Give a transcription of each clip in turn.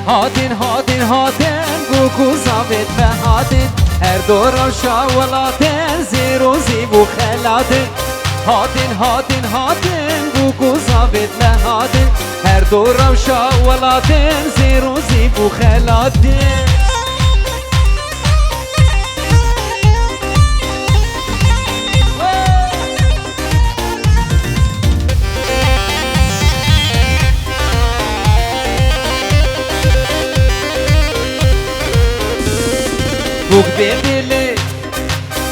هاتن هاتن هاتن بوكو زابت بهاتن هر دورم شاولاتن زيرو زيبو خلاتن هاتن هاتن هاتن بوكو زابت بهاتن هر دورم شاولاتن زيرو زيبو خلاتن بوك بيبلي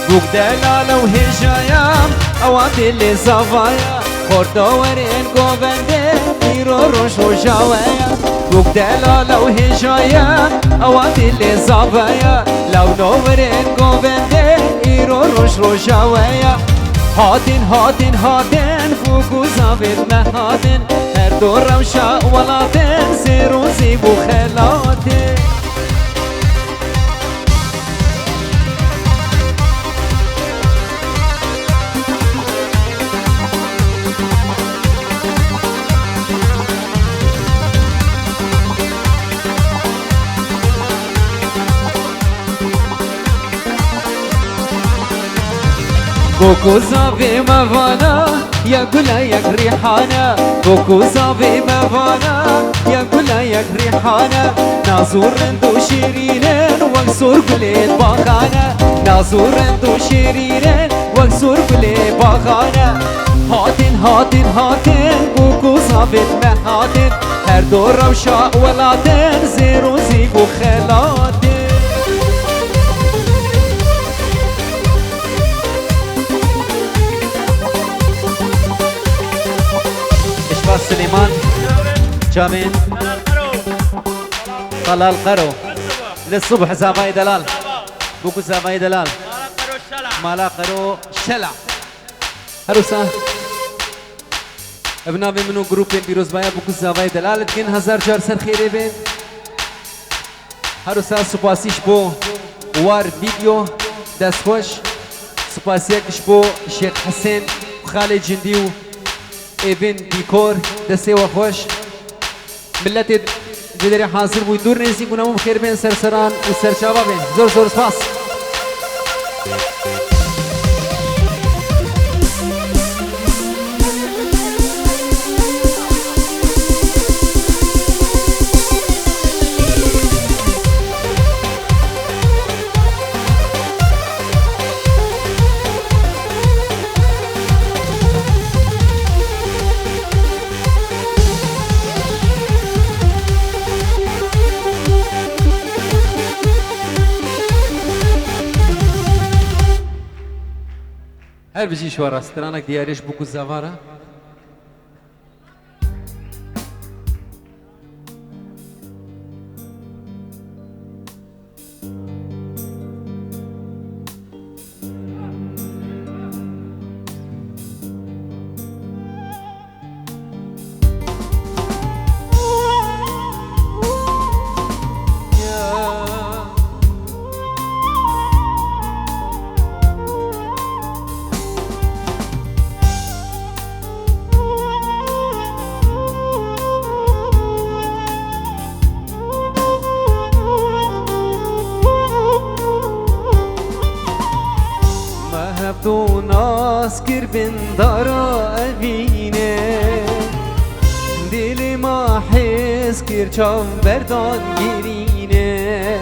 بوك دلالة وهجايام اواتلي زفايا خورتورين قوبندي بيرو روش وجاويا بوك دلالة وهجايام اواتلي زفايا لو نورين قوبندي بيرو روش وجاويا هاتن هاتن هاتن فوقو زافت مهاتن هر دورم شاء ولاتن زيرو زيبو خلاتن بوكو زافي مفانا يا كلا يا ريحانا بوكو زافي مفانا يا كلا يا ريحانا نازور رندو شيرينين وكسور قليل باخانا نازور رندو شيرينين وكسور قليل باخانا هاتن هاتن هاتن بوكو زافي مهاتن هر دورم شاء ولاتن زيرو زيبو خلاتن سليمان جامين طلال قرو للصبح زافاي دلال بوكو زافاي دلال مالا قرو شلع هروسا ابنا منو جروبين بيروز بايا بوكو زافاي دلال تكين 1400 خيري بين هروسا سپاسیش بو وار فيديو دست خوش سپاسیکش بو شیخ حسین خالد جندیو ایفن دیکور دسته و خوش ملت جدری حاضر بود دور نیستی کنم خیر بین سرسران و سرچاوا بین زور زور سپاس هل بيجي شو ورا سترانك دياريش بوكو زافارا تو ناز کر بندارا اوینه دل ما حس کر چاو بردان گیرینه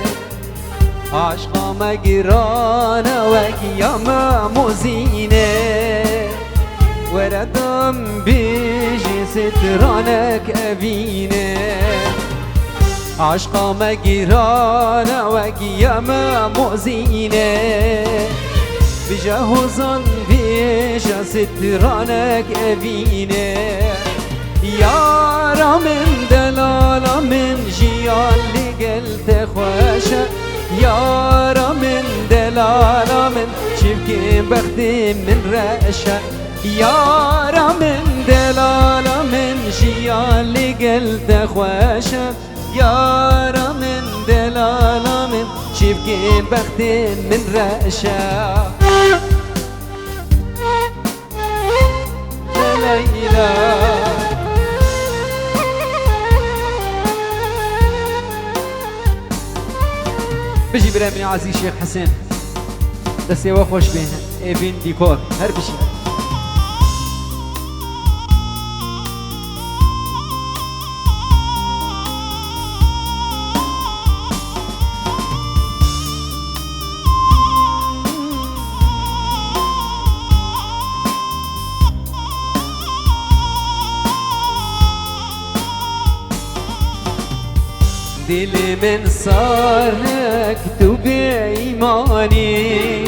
عشقا مگرانه و گیام موزینه وردم بیجی سترانک اوینه عشقا مگرانه و گیام موزینه بجهوزان بيجا سترانك أبينه يارا من دلالة من جيال لقلت خواشة يارا من دلالة من شبكين بختي من رأشة يارا من دلالة من جيال لقلت خواشة يارا من دلالة من شبكين بختي من رأشة ليلى بجي برامي عزيز شيخ حسين دستي وخوش به ايفين ديكور هر بشي دل من صار مكتوب ایمانی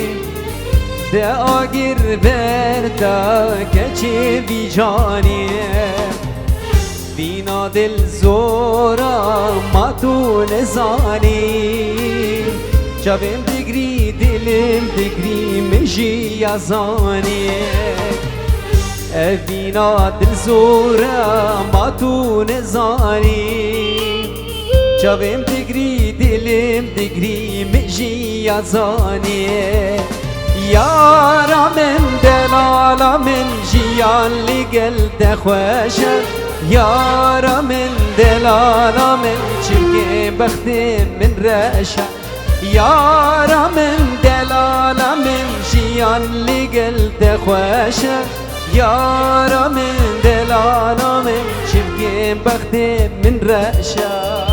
ده آگر بردا کچه بی جانی بینا دل زورا ما تو نزانی جبم دگری دلم دگری مجی ازانی بینا دل زورا ما تو نزانی جاویم دگری دلم دگری مجی ازانی یارا من دلالا من جیان لگل دخوشه یارا من دلالا من چرگه بخت من رشه یارا من دلالا من جیان لگل دخوشه یارا من دلالا من چرگه بخت من رشه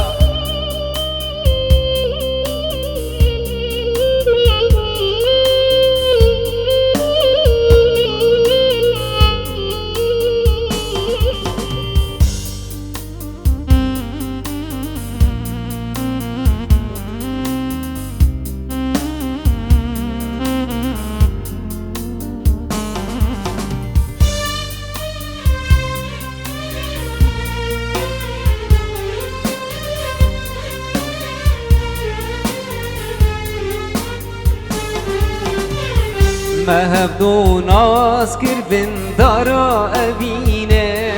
مهبدو ناز کربن دارا اوینه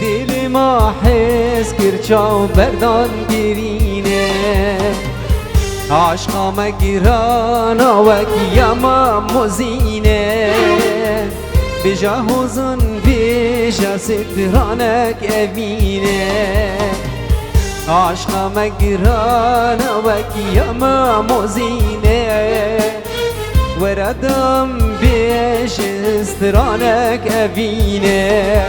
دل ما حس کر چاو بردان گرینه عشقا مگرانا وکیا ما مزینه بجا حزن بجا سترانک اوینه عشقا مگرانا وکیا ما مزینه وردم بیش استرانک اوینه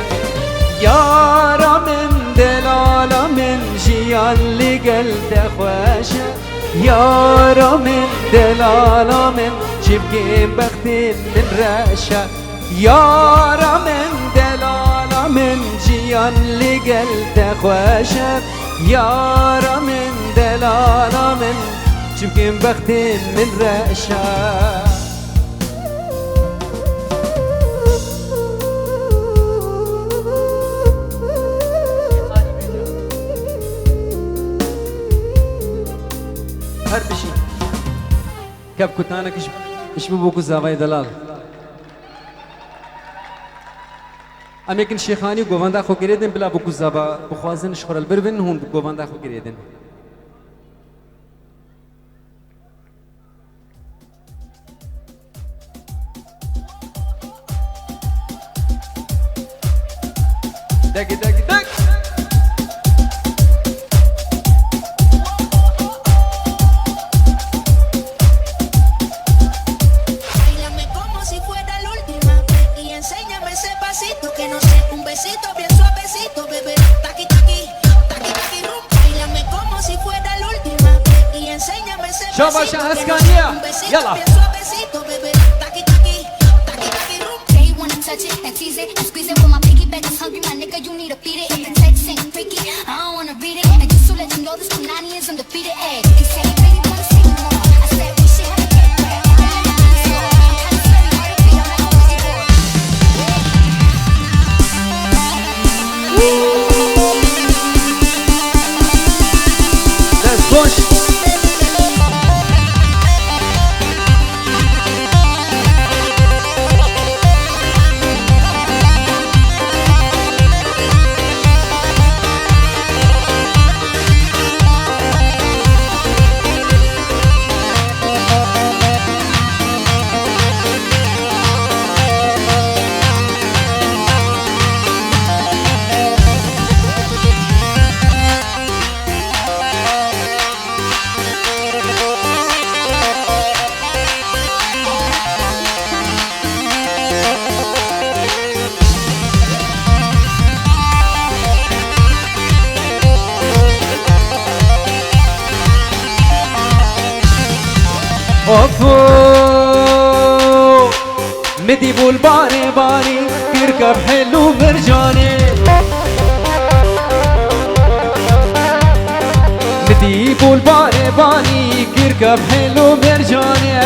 یارا من دلالا من جیان لگل دخوشه یارا من دلالا من چبگیم بخت من رشه یارا من دلالا من جیان لگل دخوشه یارا من دلالا من چبگیم بخت من رشه هر بشي كاب كتانا كش بوكو زاوي دلال اميكن شيخاني گواندا خو گريدن بلا بوكو زابا بخوازن شخرل بربن هون گواندا خو گريدن دق دق دق شوف عشان اسكانية يلا Let's push. مدي بالباني باني يركب حلو مرجاني مدي بالباني باني يركب حلو مرجاني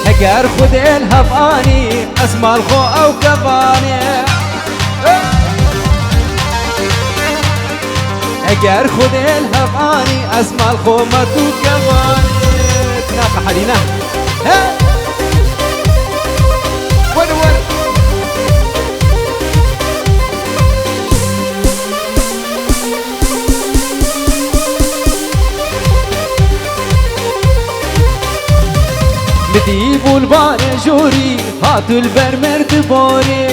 اگر خود الهفاني اسمع الخو او كفاني اگر خود الهفاني اسمع الخو ما تو كفاني تناقح علينا وين وين مدي بالبان جوري هاتو البرمرد بوري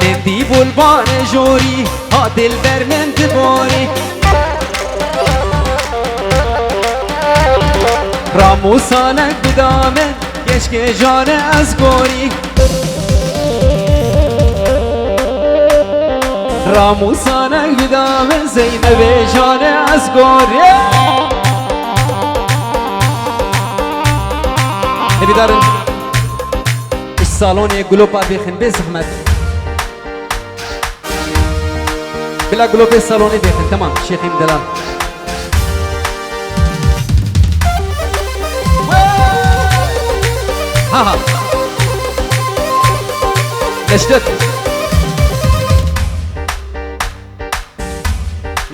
مدي بالبان جوري هات البرمرد بوري راموسانك بدامن كشك جان أزغوري راموسانك بدامن زينب جان أزغوري نبي دارن الصالون يقلوبا بيخن بزحمت بلا قلوب الصالون بيخن تمام شيخي مدلال ها نجدد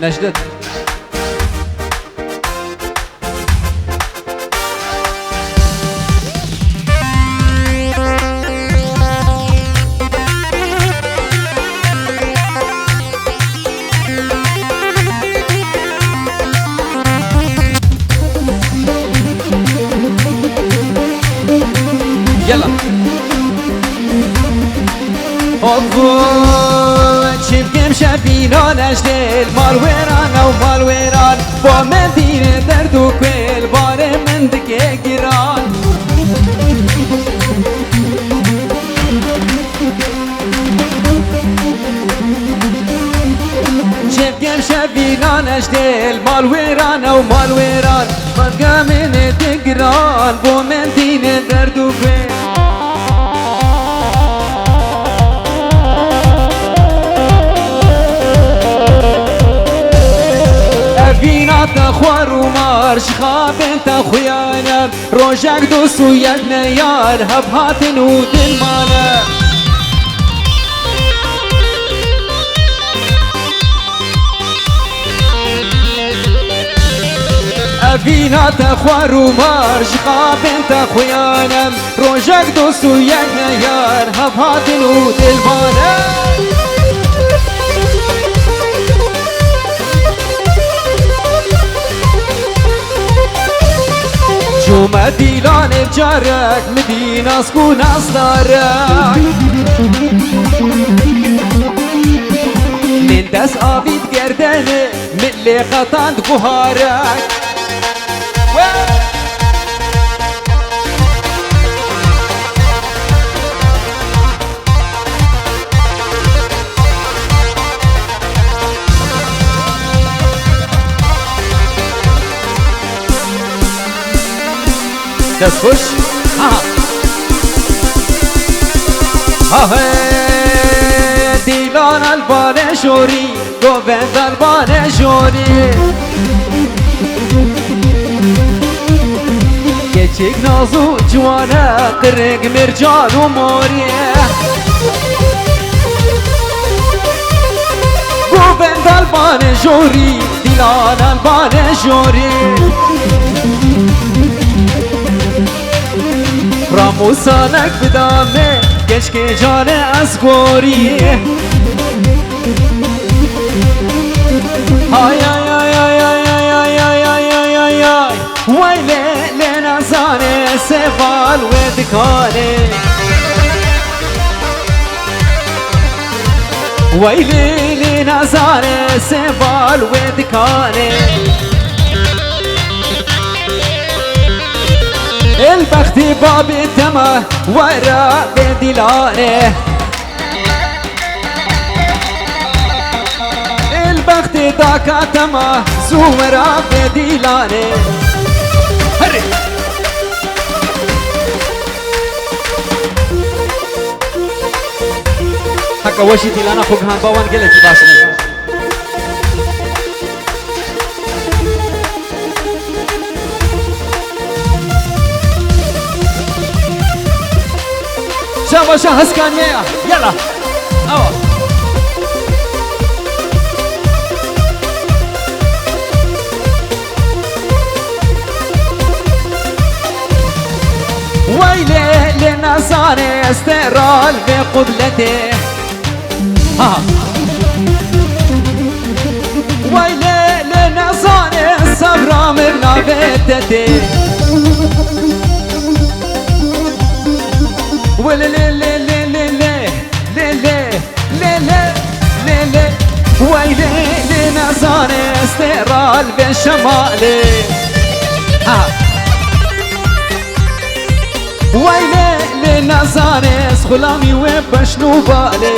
نجدد يلا شبكم شبينا نجدل مال ويران او مال ويران ومن دين دردو كل بار من دكي جيران شبكم شبينا نجدل مال ويران او مال ويران منقا من دقران ومن دين دردو كل فينا تخوار ومارش خابن تخويانا روجك دوسو يدنا يار هبهات نود المانا فينا تخوار ومارش خابن تخويانا روجك دوسو يدنا يار هبهات نود المانا شو مديلان بجارك مدينة سكون أصدارك من دس آبيد گردنه من اللي قطعند قهارك دست خوش دیلان البان شوری گوبند البان شوری کچک نازو جوانه قرق مرجان و موری گوبند البان شوری دیلان البان شوری راموسانك بدامه كشك جان أزغوري هاي هاي هاي هاي هاي هاي هاي هاي هاي هاي ويلي لنا زاني سفال ودكاني ويلي لنا زاني سفال ودكاني البخت باب تما ورا بدلانه البخت دا كاتما زورا بديلاني هري حكا وشي ديلانا خوك هان باوان قلت باشني شابا شا هسكانيا يلا اوا ويلي لنصاري استرال بقبلته ها ويلي لنصاري الصبر من نافذته ويلي لي لي لي لي لي لي لي لي لي ويلي لنصاري استرال بالشمالي ها ويلي لنصاري خلامي وبشنو بالي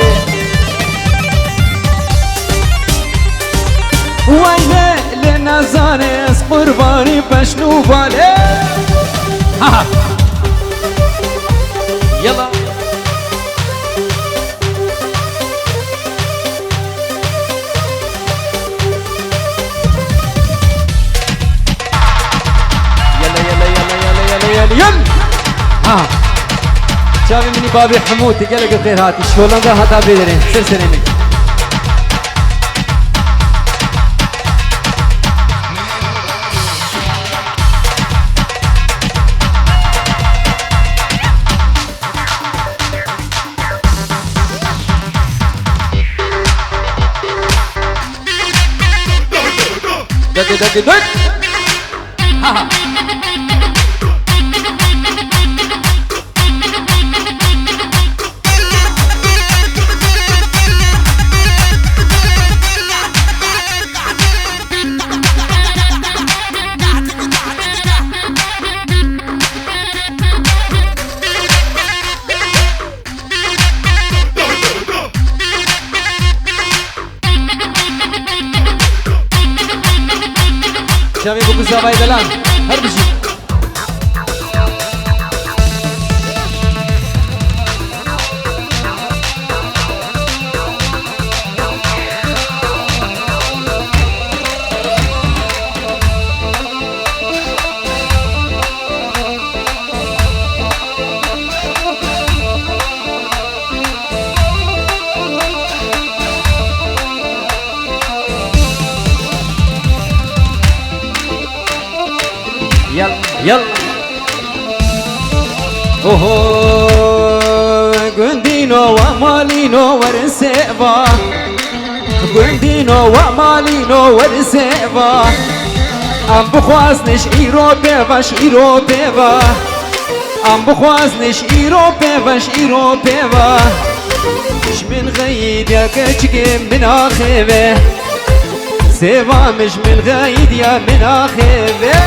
ويلي لنصاري قرباني بشنو بالي ها يلا يلا يلا يلا يلا يلا يلا يلا ها شافي مني بابي حمود تقلق بخير هاتي شولنغا هتا بيدرين سلسلة مني دق دق دق ها شامي بوكو سافاي دلان هربشي يلا يلا اوهو قندينو ومالينو ورسيبا قندينو ومالينو ورسيبا ام بخوازنش ايرو بيبا شيرو بيبا ام بخوازنش ايرو بيبا شيرو بيبا مش من غيد يا كشكي من اخيبه سيبا مش من غيد يا من اخيبه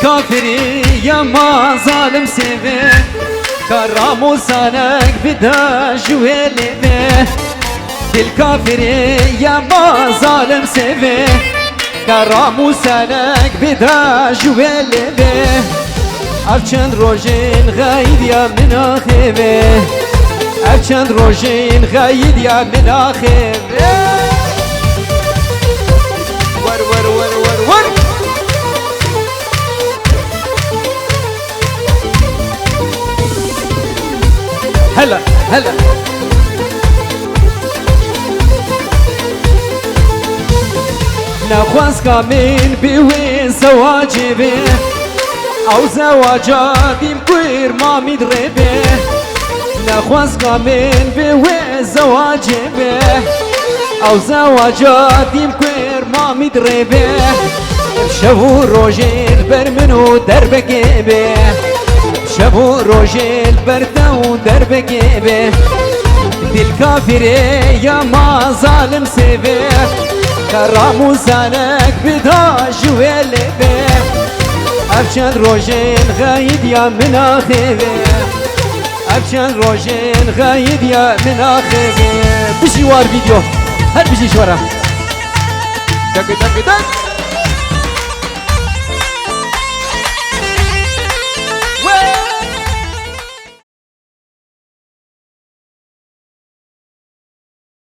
كافري يا ما ظالم سيفي كرامو سانك بدا جويلي به الكافري يا ما ظالم سيفي كرامو سانك بدا جويلي به افچند روجين غايد يا من اخيبه افچند روجين غايد يا من اخيبه ور ور ور ور ور هلا هلا نخواست كامل بوين زواجي به او زواجاتي مكوير ما مدربه نخواست كامل بوين زواجي به او زواجاتي مكوير ما مدربه شبو روجين برمنو دربكي به شبو روجين بردو دربكي به دل كافري يا ما ظالم سيبه كرام وزانك بدا جوالي به افشان روجين غايد يا من اخيبه افشان روجين غايد يا من اخيبه بشي وار فيديو هر بشي شورا دق دق دق